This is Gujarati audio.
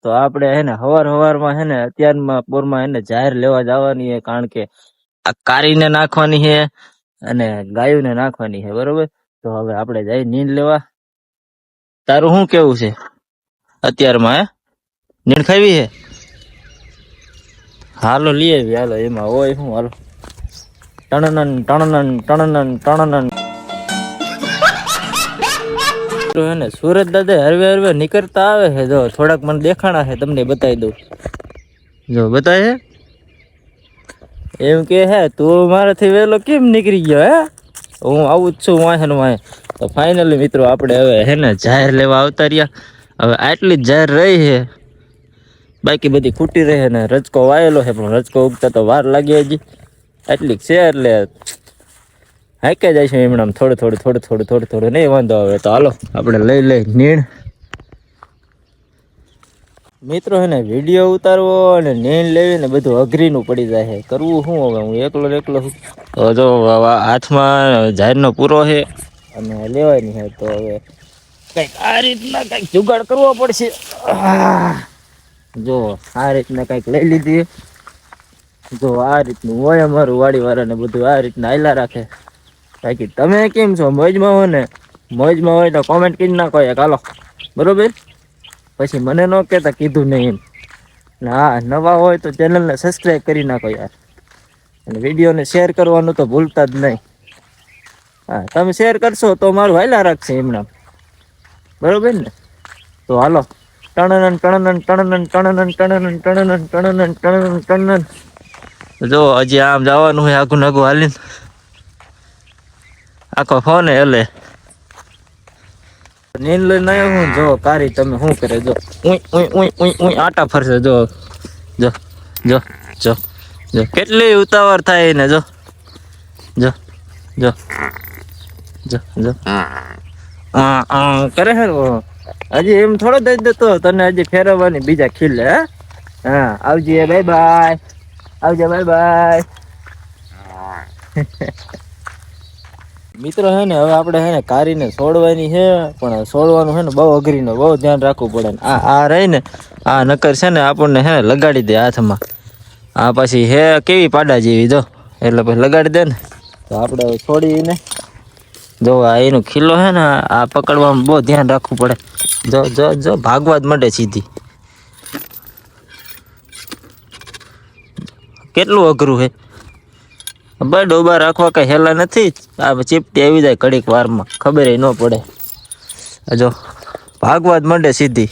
તો આપણે હે ને હવારમાં હે ને અત્યારમાં પોરમાં હે ને જાહેર લેવા જવાની છે, કારણ કે આ કારીને નાખવાની છે અને ગાયોને નાખવાની છે, બરોબર. તો હવે આપણે જઈ નીંદ લેવા. તારું શું કેવું છે અત્યારમાં? હે નીંદ ખાવી છે? હાલો લઈ આવી, હાલો, એમાં હોય શું. હાલો, ટણનન ટણનન ટણનન ટણનન. તો હે ને સુરત દાદા હરવે હરવે નીકળતા આવે છે. જો થોડાક મને દેખાણા છે, તમને બતાવી દઉં. જો બતાવે એમ કે હે તું મારાથી વેલો કેમ નીકળી ગયો? હે હું આવું જ છું વાહે ને વાહે. તો ફાઇનલી મિત્રો આપણે હવે હે ને જાહેર લેવા આવતા રહ્યા. હવે આટલી જ જાહેર રહી છે, બાકી બધી ખૂટી રહે ને રજકો વાયેલો છે, પણ રજકો ઉગતા તો વાર લાગી હજી. એટલી છે એટલે હાકે જાય છે એમણામ થોડું નહીં વાંધો આવે. તો હાલો આપણે લઈ નીણ. મિત્રો હે ને વિડીયો ઉતારવો અને નીણ લેવી ને બધું અઘરીનું પડી જાય છે. કરવું શું હવે, હું એકલો છું. તો જો હાથમાં જાહેરનો પૂરો છે અને લેવાની છે. તો હવે કંઈક આ રીતના કંઈક જુગાડ કરવો પડશે. જો આ રીતના કંઈક લઈ લીધી. જો આ રીતનું હોય અમારું વાડીવાળાને બધું આ રીતના હાલ્યા રાખે. બાકી તમે કેમ છો? મોજમાં હો ને? મોજમાં હોય તો કોમેન્ટ કરી નાખો એક, હાલો, બરોબર. પછી મને ન કહેતા કીધું નહીં એમ. હા, નવા હોય તો ચેનલને સબસ્ક્રાઈબ કરી નાખો યાર, અને વિડીયોને શેર કરવાનું તો ભૂલતા જ નહીં. હા, તમે શેર કરશો તો મારું હાલ્યા રાખશે એમના, બરોબર ને? તો હાલો, ટણનન ટણનન ટણનન ટણનન ટણનન ટણનન ટણનન ટણનન ટણનન. જો હજી આમ જવાનું હોય આગું નાગું હાલીને, આખો ફોન હલે. નીંદ લઈને આવ્યો હું. જો કારી તમે શું કરે? જો ઉઈ આટા ફરશે. જો જો જો જો જો કેટલી ઉતાવળ થાય ને. જો જો જો જો જો કરે હે. હજી એમ થોડો દઈ દેતો તને, હજી ફેરવવાની બીજા ખીલે. હે હા, આવજે, બાય બાય. આવજે, બાય બાય. મિત્રો હે ને હવે આપણે હે ને કારીને છોડવાની છે, પણ છોડવાનું છે ને બહુ અઘરીને બહુ ધ્યાન રાખવું પડે ને. આ રહી ને આ નકર છે ને આપણને હે લગાડી દે હાથમાં. આ પછી હે કેવી પાડા જેવી, જો એટલે પછી લગાડી દે ને. તો આપણે છોડીને જો આ એનો ખીલો છે ને, આ પકડવામાં બહુ ધ્યાન રાખવું પડે. જો જો જો ભાગવા જ માંડે સીધી. કેટલું અઘરું છે. ડોબા રાખવા કઈ હેલા નથી. આ ચીપટી આવી જાય ઘડીક વારમાં, ખબર ન પડે. જો ભાગવા જ માંડે સીધી.